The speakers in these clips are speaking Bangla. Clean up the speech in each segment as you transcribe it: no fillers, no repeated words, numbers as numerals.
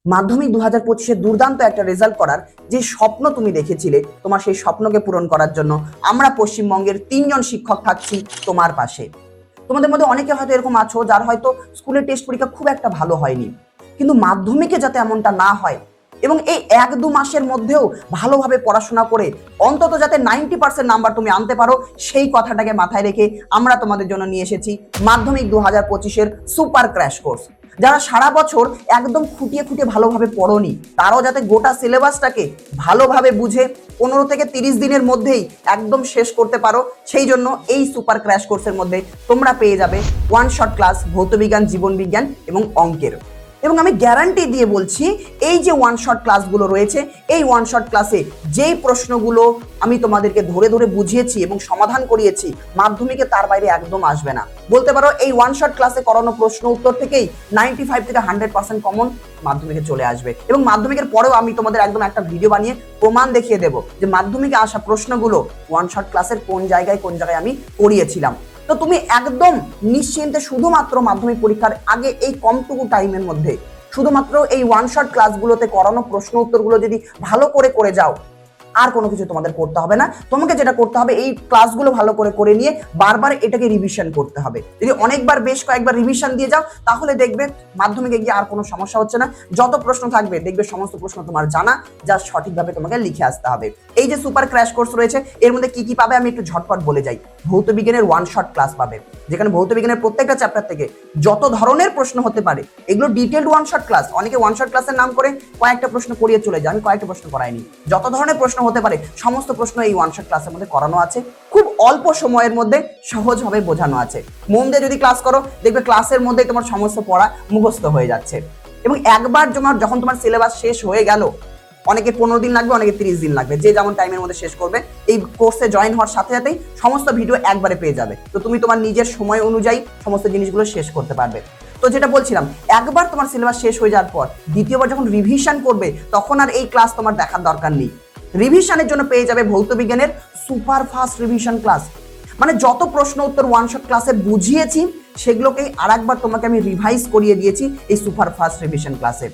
মাধ্যমিক 2025-এ দুর্দান্ত একটা রেজাল্ট করার যে স্বপ্ন তুমি দেখেছিলে, তোমার সেই স্বপ্নকে পূরণ করার জন্য আমরা পশ্চিমবঙ্গের 3জন শিক্ষক থাকছি তোমার পাশে। তোমাদের মধ্যে অনেকে হয়তো এরকম আছো যার হয়তো স্কুলের টেস্ট পরীক্ষা খুব একটা ভালো হয়নি, কিন্তু মাধ্যমিকে যাতে এমনটা না হয় এবং এই 1-2 মাসের মধ্যেও ভালোভাবে পড়াশোনা করে অন্তত যাতে 90% নাম্বার তুমি আনতে পারো, সেই কথাটাকে মাথায় রেখে আমরা তোমাদের জন্য নিয়ে এসেছি মাধ্যমিক 2025-এর সুপার ক্র্যাশ কোর্স। যারা সারা বছর একদম খুঁটিয়ে খুঁটিয়ে ভালোভাবে পড়োনি, তারাও যাতে গোটা সিলেবাসটাকে ভালোভাবে বুঝে 15 থেকে 30 দিনের মধ্যেই একদম শেষ করতে পারো, সেই জন্য এই সুপার ক্র্যাশ কোর্সের মধ্যে তোমরা পেয়ে যাবে ওয়ান শট ক্লাস ভৌতবিজ্ঞান, জীবনবিজ্ঞান এবং অঙ্কের। এবং আমি গ্যারান্টি দিয়ে বলছি, এই যে ওয়ান শট ক্লাসগুলো রয়েছে, এই ওয়ান শট ক্লাসে যেই প্রশ্নগুলো আমি তোমাদেরকে ধরে ধরে বুঝিয়েছি এবং সমাধান করিয়েছি, মাধ্যমিকে তার বাইরে একদম আসবে না। বলতে পারো এই ওয়ান শট ক্লাসে করানো প্রশ্ন উত্তর থেকেই 95 থেকে 100% কমন মাধ্যমিকে চলে আসবে। এবং মাধ্যমিকের পরেও আমি তোমাদের একদম একটা ভিডিও বানিয়ে প্রমাণ দেখিয়ে দেবো যে মাধ্যমিকে আসা প্রশ্নগুলো ওয়ান শট ক্লাসের কোন জায়গায় আমি করিয়েছিলাম। তো তুমি একদম নিশ্চিন্তে শুধুমাত্র মাধ্যমিক পরীক্ষার আগে এই কমটুকু টাইমের মধ্যে শুধুমাত্র এই ওয়ান শট ক্লাসগুলোতে করানো প্রশ্ন উত্তরগুলো যদি ভালো করে যাও, আর কোনো কিছু তোমাদের করতে হবে না। তোমাকে যেটা করতে হবে, এই ক্লাসগুলো ভালো করে নিয়ে বারবার এটাকে রিভিশন করতে হবে। যদি অনেকবার বেশ কয়েকবার রিভিশন দিয়ে যাও, তাহলে দেখবে মাধ্যমিকে গিয়ে আর কোনো সমস্যা হচ্ছে না। যত প্রশ্ন থাকবে দেখবে সমস্ত প্রশ্ন তোমার জানা, যা সঠিকভাবে তোমাকে লিখে আসতে হবে। এই যে সুপার ক্র্যাশ কোর্স রয়েছে, এর মধ্যে কি কি পাবে আমি একটু ঝটপট বলে যাই। ভৌতবিজ্ঞানের ওয়ান শট ক্লাস পাবে, যেখানে ভৌতবিজ্ঞানের প্রত্যেকটা চ্যাপ্টার থেকে যত ধরনের প্রশ্ন হতে পারে এগুলো ডিটেলড ওয়ান শট ক্লাস। অনেকে ওয়ান শট ক্লাসের নাম করে কয়েকটা প্রশ্ন করিয়ে চলে যায়, আমি কয়েকটা প্রশ্ন করাইনি। যত ধরনের প্রশ্ন হতে পারে সমস্ত প্রশ্ন এই ওয়ান শট ক্লাসের মধ্যে করানো আছে, খুব অল্প সময়ের মধ্যে সহজভাবে বোঝানো আছে। মন দিয়ে যদি ক্লাস করো, দেখবে ক্লাসের মধ্যে তোমার সমস্ত পড়া মুখস্থ হয়ে যাচ্ছে। এবং একবার যখন তোমার সিলেবাস শেষ হয়ে গেল, অনেকে 15 দিন লাগবে, অনেকে 30 দিন লাগবে, যে যেমন টাইমের মধ্যে শেষ করবে, এই কোর্সে জয়েন হওয়ার সাথে সাথেই সমস্ত ভিডিও একবারে পেয়ে যাবে। তো তুমি তোমার নিজের সময় অনুযায়ী সমস্ত জিনিসগুলো শেষ করতে পারবে। তো যেটা বলছিলাম, একবার তোমার সিলেবাস শেষ হয়ে যাওয়ার পর দ্বিতীয়বার যখন রিভিশন করবে, তখন আর এই ক্লাস তোমার দেখার দরকার নেই। রিভিশনের জন্য পেয়ে যাবে ভৌতবিজ্ঞানের সুপার ফাস্ট রিভিশন ক্লাস। মানে যত প্রশ্ন উত্তর ওয়ান শট ক্লাসে বুঝিয়েছি, সেগুলোকেই আরেকবার তোমাকে আমি রিভাইজ করিয়ে দিয়েছি এই সুপার ফাস্ট রিভিশন ক্লাসে।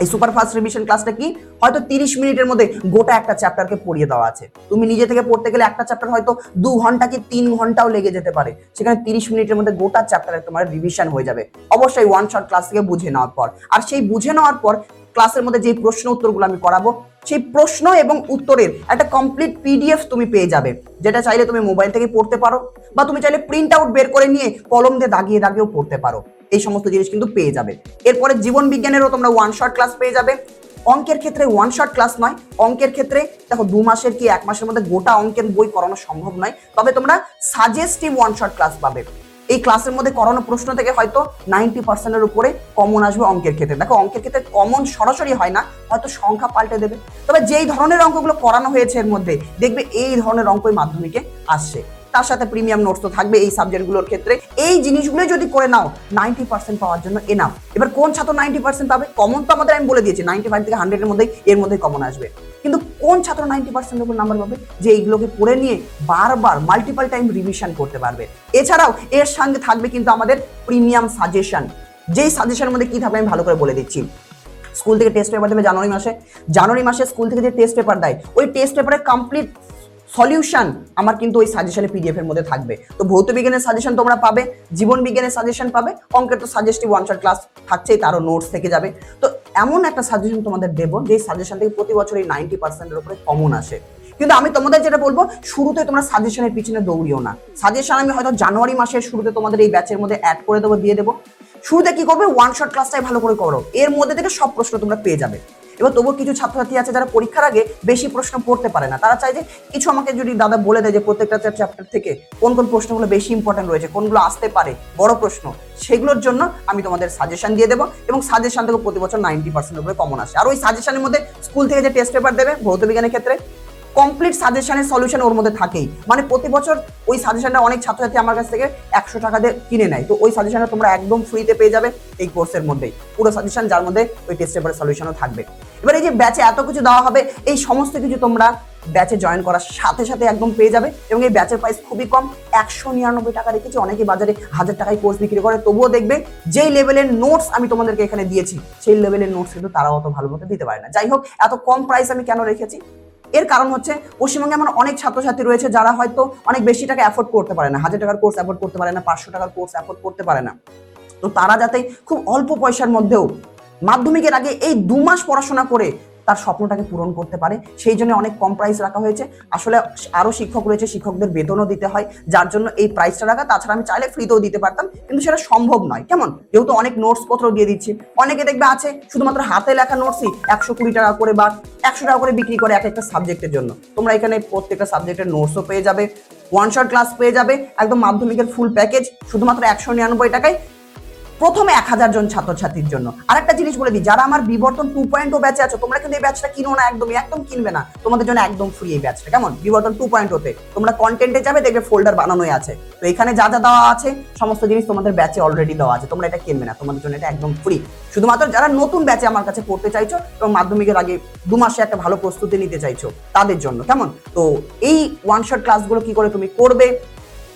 এই সুপার ফাস্ট রিভিশন ক্লাসটা কি, হয়তো 30 মিনিটের মধ্যে গোটা একটা চ্যাপ্টারকে পড়িয়ে দেওয়া আছে। তুমি নিজে থেকে পড়তে গেলে একটা চ্যাপ্টার হয়তো 2 ঘন্টা কি 3 ঘন্টাও লেগে যেতে পারে, সেখানে 30 মিনিটের মধ্যে গোটা চ্যাপ্টারে তোমার রিভিশন হয়ে যাবে, অবশ্যই ওয়ান শট ক্লাস থেকে বুঝে নেওয়ার পর। আর সেই বুঝে নেওয়ার পর ক্লাসের মধ্যে যে প্রশ্ন উত্তরগুলো আমি করাবো, সেই প্রশ্ন এবং উত্তরের একটা কমপ্লিট পিডিএফ তুমি পেয়ে যাবে, যেটা চাইলে তুমি মোবাইল থেকে পড়তে পারো, বা তুমি চাইলে প্রিন্ট আউট বের করে নিয়ে কলম দিয়ে দাগিয়ে দাগিয়েও পড়তে পারো। এই সমস্ত জিনিস কিন্তু পেয়ে যাবে। এরপরে জীবন বিজ্ঞানেরও তোমরা ওয়ান শট ক্লাস পেয়ে যাবে। অঙ্কের ক্ষেত্রে ওয়ান শট ক্লাস নয়, অঙ্কের ক্ষেত্রে দেখো 2 মাসের কি 1 মাসের মধ্যে গোটা অঙ্কের বই করানো সম্ভব নয়, তবে তোমরা সাজেস্টিভ ওয়ান শট ক্লাস পাবে। এই ক্লাসের মধ্যে করানো প্রশ্ন থেকে হয়তো 90%-এর উপরে কমন আসবে অঙ্কের ক্ষেত্রে। দেখো অঙ্কের ক্ষেত্রে কমন সরাসরি হয় না, হয়তো সংখ্যা পাল্টে দেবে, তবে যেই ধরনের অঙ্কগুলো করানো হয়েছে এর মধ্যে দেখবে এই ধরনের অঙ্কই মাধ্যমিকে আসছে। তার সাথে প্রিমিয়াম নোটস তো থাকবে এই সাবজেক্টগুলোর ক্ষেত্রে। এই জিনিসগুলো যদি করে নাও 90% পাওয়ার জন্য এনাফ। এবার কোন ছাত্র 90% পাবে? কমন তো আমাদের আমি বলে দিয়েছি 95 থেকে 100 এর মধ্যে এর মধ্যে কমন আসবে, কিন্তু কোন ছাত্র 90% উপর নাম্বার পাবে? যে এইগুলোকে পড়ে নিয়ে বারবার মাল্টিপল টাইম রিভিশন করতে পারবে। এছাড়াও এর সঙ্গে থাকবে কিন্তু আমাদের প্রিমিয়াম সাজেশন। যেই সাজেশনের মধ্যে কি থাকবে আমি ভালো করে বলে দিচ্ছি। স্কুল থেকে টেস্ট পেপার দেবে জানুয়ারি মাসে স্কুল থেকে যে টেস্ট পেপার দেয়, ওই টেস্ট পেপারের কমপ্লিট সলিউশন আমার কিন্তু ওই সাজেশনের পিডিএফ এর মধ্যে থাকবে। তো ভৌত বিজ্ঞানের সাজেশন তোমরা পাবে, জীবন বিজ্ঞানের সাজেশন পাবে, অঙ্কের তো সাজেস্টিভ ওয়ান শট ক্লাস থাকছেই, তারও নোটস থেকে যাবে। তো এমন একটা সাজেশন তোমাদের দেবো যে সাজেশন থেকে প্রতি বছর এই 90%-এর উপরে কমন আসে। কিন্তু আমি তোমাদের যেটা বলবো, শুরুতে তোমরা সাজেশনের পিছনে দৌড়িও না। সাজেশন আমি হয়তো জানুয়ারি মাসের শুরুতে তোমাদের এই ব্যাচের মধ্যে অ্যাড করে দেবো, দিয়ে দেবো। শুরুতে কি করবে, ওয়ান শট ক্লাসটাই ভালো করে করো, এর মধ্যে থেকে সব প্রশ্ন তোমরা পেয়ে যাবে। এবার তবুও কিছু ছাত্রছাত্রী আছে যারা পরীক্ষার আগে বেশি প্রশ্ন পড়তে পারে না, তারা চাই যে কিছু আমাকে যদি দাদা বলে দেয় যে প্রত্যেকটা চ্যাপ্টার থেকে কোন কোন প্রশ্নগুলো বেশি ইম্পর্টেন্ট রয়েছে, কোনগুলো আসতে পারে বড় প্রশ্ন, সেগুলোর জন্য আমি তোমাদের সাজেশন দিয়ে দেবো। এবং সাজেশন থেকে প্রতি বছর 90%-এর উপরে কমন আসে। আর ওই সাজেশনের মধ্যে স্কুল থেকে যে টেস্ট পেপার দেবে ভৌত বিজ্ঞানের ক্ষেত্রে, কমপ্লিট সাজেশনের সলিউশন ওর মধ্যে থাকেই। মানে প্রতি বছর ওই সাজেশনটা অনেক ছাত্রছাত্রী আমার কাছ থেকে 100 টাকা দিয়ে কিনে নেয়, তো ওই সাজেশনটা তোমরা একদম ফ্রিতে পেয়ে যাবে এই কোর্সের মধ্যেই, পুরো সাজেশন, যার মধ্যে ওই টেস্ট পেপারের সলিউশনও থাকবে। এবার এই যে ব্যাচে এত কিছু দেওয়া হবে, এই সমস্ত কিছু তোমরা ব্যাচে জয়েন করার সাথে সাথে একদম পেয়ে যাবে। এবং এই ব্যাচের প্রাইস খুবই কম, 199 টাকা রেখেছি। অনেকে বাজারে 1000 টাকায় কোর্স বিক্রি করে, তবুও দেখবে যেই লেভেলের নোটস আমি তোমাদেরকে এখানে দিয়েছি সেই লেভেলের নোটস কিন্তু তারা অত ভালো মতো দিতে পারে না। যাই হোক, এত কম প্রাইস আমি কেন রেখেছি, এর কারণ হচ্ছে পশ্চিমবঙ্গে এমন অনেক ছাত্রছাত্রী রয়েছে যারা হয়তো অনেক বেশি টাকা অ্যাফোর্ড করতে পারে না, 1000 টাকার কোর্স অ্যাফোর্ড করতে পারে না, 500 টাকার কোর্স অ্যাফোর্ড করতে পারে না। তো তারা যাতে খুব অল্প পয়সার মধ্যেও মাধ্যমিকের আগে এই 2 মাস পড়াশোনা করে তার স্বপ্নটাকে পূরণ করতে পারে, সেই জন্য অনেক কম প্রাইস রাখা হয়েছে। আসলে আরো শিক্ষক রয়েছে, শিক্ষকদের বেতনও দিতে হয়, যার জন্য এই প্রাইসটা রাখা। তাছাড়া আমি চাইলে ফ্রিতেও দিতে পারতাম, কিন্তু সেটা সম্ভব নয়। কেমন, যেহেতু অনেক নোটস পত্র দিয়ে দিচ্ছি, অনেকে দেখবে আছে শুধুমাত্র হাতে লেখা নোটসই 120 টাকা করে বা 100 টাকা করে বিক্রি করে এক একটা সাবজেক্টের জন্য। তোমরা এখানে প্রত্যেকটা সাবজেক্টের নোটসও পেয়ে যাবে, ওয়ান শট ক্লাস পেয়ে যাবে, একদম মাধ্যমিকের ফুল প্যাকেজ শুধুমাত্র 199 টাকায় প্রথমে 1000 জন ছাত্রছাত্রীর জন্য। আরেকটা জিনিস বলে দিই, যারা আমার বিবর্তন 2.0 ব্যাচে আছো, তোমরা কিন্তু এই ব্যাচটা কিনো না, একদম কিনবে না, তোমাদের জন্য একদম ফ্রি এই ব্যাচটা। কেমন, বিবর্তন 2.0 তোমরা কন্টেন্টে যাবে, দেখবে ফোল্ডার বানানোই আছে, তো এখানে যা যা দেওয়া আছে সমস্ত জিনিস তোমাদের ব্যাচে অলরেডি দেওয়া আছে, তোমরা এটা কিনবে না, তোমাদের জন্য এটা একদম ফ্রি। শুধুমাত্র যারা নতুন ব্যাচে আমার কাছে পড়তে চাইছো এবং মাধ্যমিকের আগে 2 মাসে একটা ভালো প্রস্তুতি নিতে চাইছো তাদের জন্য। কেমন, তো এই ওয়ান শট ক্লাসগুলো কি করে তুমি করবে,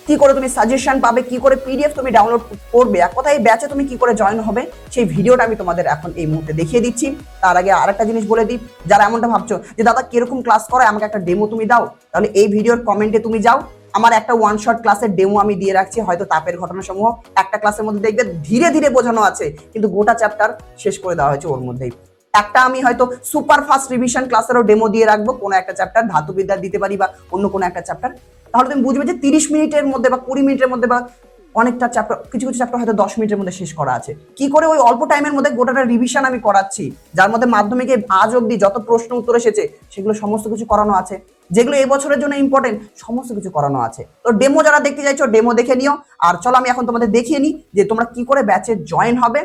কি করে তুমি সাজেশন পাবে, কি করে পিডিএফ তুমি ডাউনলোড করবে, এক কথায় এই ব্যাচে তুমি কি করে জয়েন হবে, সেই ভিডিওটা আমি তোমাদের এখন এই মুহূর্তে দেখিয়ে দিচ্ছি। তার আগে আরেকটা জিনিস বলে দিই, যারা এমনটা ভাবছো যে দাদা কিরকম ক্লাস করায়, আমাকে একটা ডেমো তুমি দাও, তাহলে এই ভিডিওর কমেন্টে তুমি যাও, আমার একটা ওয়ান শট ক্লাসের ডেমো আমি দিয়ে রাখছি, হয়তো তাপের ঘটনা সমূহ একটা ক্লাসের মধ্যে দেখবে ধীরে ধীরে বোঝানো আছে, কিন্তু গোটা চ্যাপ্টার শেষ করে দেওয়া হয়েছে ওর মধ্যেই। একটা আমি হয়তো সুপার ফাস্ট রিভিশন ক্লাসেরও ডেমো দিয়ে রাখবো, কোনো একটা চ্যাপ্টার ধাতুবিদ্যা দিতে পারি বা অন্য কোনো একটা চ্যাপ্টার, তাহলে তুমি বুঝবে যে 30 মিনিটের মধ্যে বা 20 মিনিটের মধ্যে বা অনেকটা চ্যাপ্টার, কিছু কিছু চ্যাপ্টার হয়তো 10 মিনিটের মধ্যে শেষ করা আছে। কি করে ওই অল্প টাইমের মধ্যে গোটাটা রিভিশন আমি করাচ্ছি, যার মধ্যে মাধ্যমিকে আজ অব্দি যত প্রশ্ন উত্তর এসেছে সেগুলো সমস্ত কিছু করানো আছে, যেগুলো এই বছরের জন্য ইম্পর্টেন্ট সমস্ত কিছু করানো আছে। তো ডেমো যারা দেখতে চাইছো ডেমো দেখে নিও। আর চলো আমি এখন তোমাদের দেখিয়ে নিই যে তোমরা কি করে ব্যাচে জয়েন হবে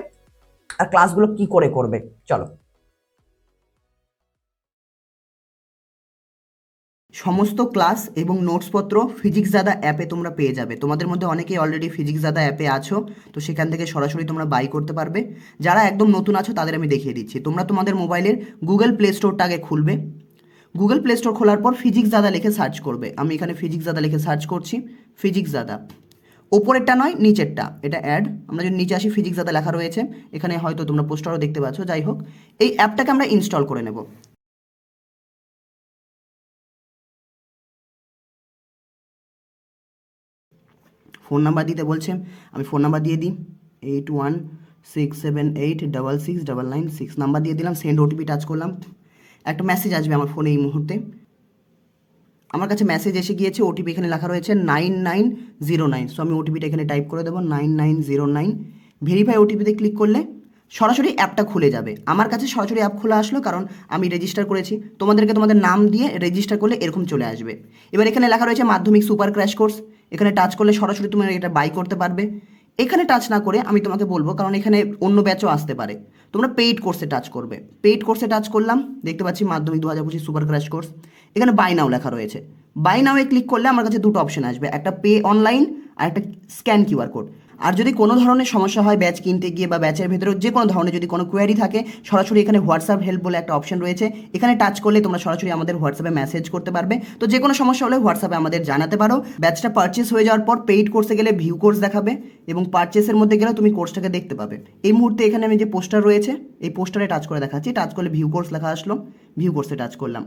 আর ক্লাসগুলো কি করে করবে। চলো, সমস্ত ক্লাস এবং নোটসপত্র ফিজিক্স দাদা অ্যাপে তোমরা পেয়ে যাবে। তোমাদের মধ্যে অনেকেই অলরেডি ফিজিক্স দাদা অ্যাপে আছো, তো সেখান থেকে সরাসরি তোমরা বাই করতে পারবে। যারা একদম নতুন আছো তাদের আমি দেখিয়ে দিচ্ছি। তোমরা তোমাদের মোবাইলের গুগল প্লে স্টোরটা আগে খুলবে। গুগল প্লে স্টোর খোলার পর ফিজিক্স দাদা লিখে সার্চ করবে। আমি এখানে ফিজিক্স দাদা লিখে সার্চ করছি। ফিজিক্স দাদা ওপরেরটা নয়, নিচেরটা, এটা অ্যাড। আমরা যদি নিচে আসি ফিজিক্স দাদা লেখা রয়েছে, এখানে হয়তো তোমরা পোস্টারও দেখতে পাচ্ছ। যাই হোক, এই অ্যাপটাকে আমরা ইনস্টল করে নেব। ফোন নাম্বার দিতে বলছে, আমি ফোন নাম্বার দিয়ে দিই 8167866996 নাম্বার দিয়ে দিলাম। সেন্ড ওটিপি টাচ করলাম, একটা মেসেজ আসবে আমার ফোনে এই মুহূর্তে। আমার কাছে মেসেজ এসে গিয়েছে, ওটিপি এখানে লেখা রয়েছে 9909। সো আমি ওটিপিটা এখানে টাইপ করে দেবো 9909। ভেরিফাই ওটিপিতে ক্লিক করলে সরাসরি অ্যাপটা খুলে যাবে। আমার কাছে সরাসরি অ্যাপ খোলা আসলো কারণ আমি রেজিস্টার করেছি। তোমাদেরকে তোমাদের নাম দিয়ে রেজিস্টার করলে এরকম চলে আসবে। এবার এখানে লেখা রয়েছে মাধ্যমিক সুপার ক্র্যাশ কোর্স, এখানে টাচ করলে সরাসরি তুমি এটা বাই করতে পারবে। এখানে টাচ না করে আমি তোমাকে বলবো, কারণ এখানে অন্য ব্যাচও আসতে পারে, তোমরা পেইড কোর্সে টাচ করবে। পেইড কোর্সে টাচ করলাম, দেখতে পাচ্ছি মাধ্যমিক 2025 সুপার ক্র্যাশ কোর্স, এখানে বাই নাও লেখা রয়েছে। বাই নাওয়ে ক্লিক করলে আমার কাছে দুটো অপশন আসবে, একটা পে অনলাইন আর একটা স্ক্যান কিউআর কোড। আর যদি কোনো ধরনের সমস্যা হয় ব্যাচ কিনতে গিয়ে বা ব্যাচের ভেতরে যে কোনো ধরনের যদি কোনো কোয়ারি থাকে, সরাসরি এখানে হোয়াটসঅ্যাপ হেল্প বলে একটা অপশন রয়েছে, এখানে টাচ করলে তোমরা সরাসরি আমাদের হোয়াটসঅ্যাপে মেসেজ করতে পারবে। তো যে কোনো সমস্যা হলে হোয়াটসঅ্যাপে আমাদের জানাতে পারো। ব্যাচটা পারচেস হয়ে যাওয়ার পর পেইড কোর্সে গেলে ভিউ কোর্স দেখাবে এবং পারচেসের মধ্যে গেলে তুমি কোর্সটাকে দেখতে পাবে। এই মুহূর্তে এখানে আমি যে পোস্টার রয়েছে এই পোস্টারে টাচ করে দেখাচ্ছি। টাচ করলে ভিউ কোর্স লেখা আসলো, ভিউ কোর্সে টাচ করলাম।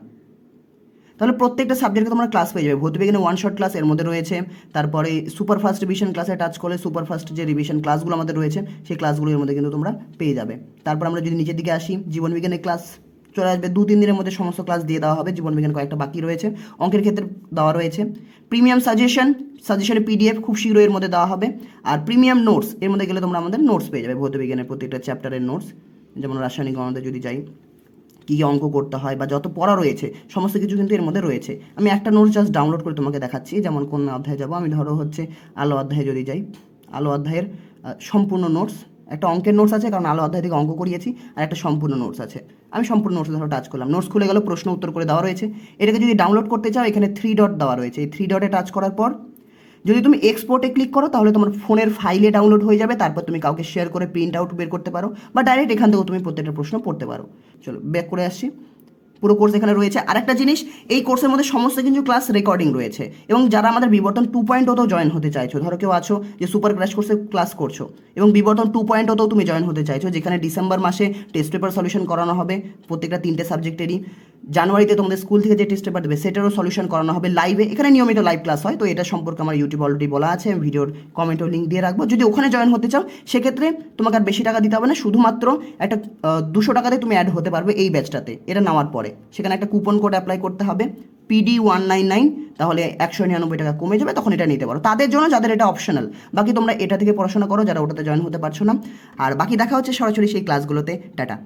তাহলে প্রত্যেকটা সাবজেক্টে তোমরা ক্লাস পেয়ে যাবে। ভৌতবিজ্ঞানে ওয়ান শট ক্লাস এর মধ্যে রয়েছে, তারপরে সুপার ফাস্ট রিভিশন ক্লাসে টাচ করলে সুপার ফাস্ট যে রিভিশন ক্লাসগুলো আমাদের রয়েছে সেই ক্লাসগুলোর মধ্যে কিন্তু তোমরা পেয়ে যাবে। তারপর আমরা যদি নিচের দিকে আসি, জীবনবিজ্ঞানের ক্লাস চলে আসবে। 2-3 দিনের মধ্যে সমস্ত ক্লাস দিয়ে দেওয়া হবে। জীবনবিজ্ঞান কয়েকটা বাকি রয়েছে, অঙ্কের ক্ষেত্রে দেওয়া রয়েছে। প্রিমিয়াম সাজেশনের পিডিএফ খুব শীঘ্রই এর মধ্যে দেওয়া হবে। আর প্রিমিয়াম নোটস এর মধ্যে গেলে তোমরা আমাদের নোটস পেয়ে যাবে, ভৌতবিজ্ঞানের প্রত্যেকটা চ্যাপ্টারের নোটস। যেমন রাসায়নিক গণনাতে যদি যাই, কী কী অঙ্ক করতে হয় বা যত পড়া রয়েছে সমস্ত কিছু কিন্তু এর মধ্যে রয়েছে। আমি একটা নোটস জাস্ট ডাউনলোড করে তোমাকে দেখাচ্ছি। যেমন কোন অধ্যায়ে যাব, আমি ধরো হচ্ছে আলো অধ্যায়ে যদি যাই, আলো অধ্যায়ের সম্পূর্ণ নোটস, একটা অঙ্কের নোটস আছে কারণ আলো অধ্যায় থেকে অঙ্ক করিয়েছি, আর একটা সম্পূর্ণ নোটস আছে। আমি সম্পূর্ণ নোটস ধরো টাচ করলাম, নোটস খুলে গেল, প্রশ্ন উত্তর করে দেওয়া রয়েছে। এটাকে যদি ডাউনলোড করতে চাও এখানে 3 ডট দেওয়া রয়েছে। এই 3 ডটে টাচ করার পর যদি তুমি এক্সপোর্টে ক্লিক করো তাহলে তোমার ফোনের ফাইলে ডাউনলোড হয়ে যাবে। তারপর তুমি কাউকে শেয়ার করে প্রিন্ট আউট বের করতে পারো বা ডাইরেক্ট এখান থেকেও তুমি প্রত্যেকটা প্রশ্ন পড়তে পারো। চলো ব্যাক করে আসছি। পুরো কোর্স এখানে রয়েছে। আর একটা জিনিস, এই কোর্সের মধ্যে সমস্ত কিছু ক্লাস রেকর্ডিং রয়েছে। এবং যারা আমাদের বিবর্তন 2.0তেও জয়েন হতে চাইছো, ধরো কেউ আছো যে সুপার ক্র্যাশ কোর্সে ক্লাস করছো এবং বিবর্তন 2.0তেও তুমি জয়েন হতে চাইছো, যেখানে ডিসেম্বর মাসে টেস্ট পেপার সলিউশন করানো হবে প্রত্যেকটা 3টে সাবজেক্টেরই, জানুয়ারিতে তোমাদের স্কুল থেকে যে টেস্ট পেপার দেবে সেটারও সলিউশন করানো হবে লাইভে। এখানে নিয়মিত লাইভ ক্লাস হয়, তো এটা সম্পর্কে আমার ইউটিউব অলরেডি বলা আছে, আমি ভিডিওর কমেন্টও লিঙ্ক দিয়ে রাখবো। যদি ওখানে জয়েন হতে চাও সেক্ষেত্রে তোমাকে আর বেশি টাকা দিতে হবে না, শুধুমাত্র একটা 200 টাকাতে তুমি অ্যাড হতে পারবে এই ব্যাচটাতে, এটা নেওয়ার পরে। সেখানে একটা কুপন কোড অ্যাপ্লাই করতে হবে PD199, তাহলে 199 টাকা কমে যাবে, তখন এটা নিতে পারো। তাদের জন্য যাদের এটা অপশনাল, বাকি তোমরা এটা থেকে পড়াশোনা করো যারা ওটাতে জয়েন হতে পারছো না। আর বাকি দেখা হচ্ছে সরাসরি সেই ক্লাসগুলোতে। টাটা।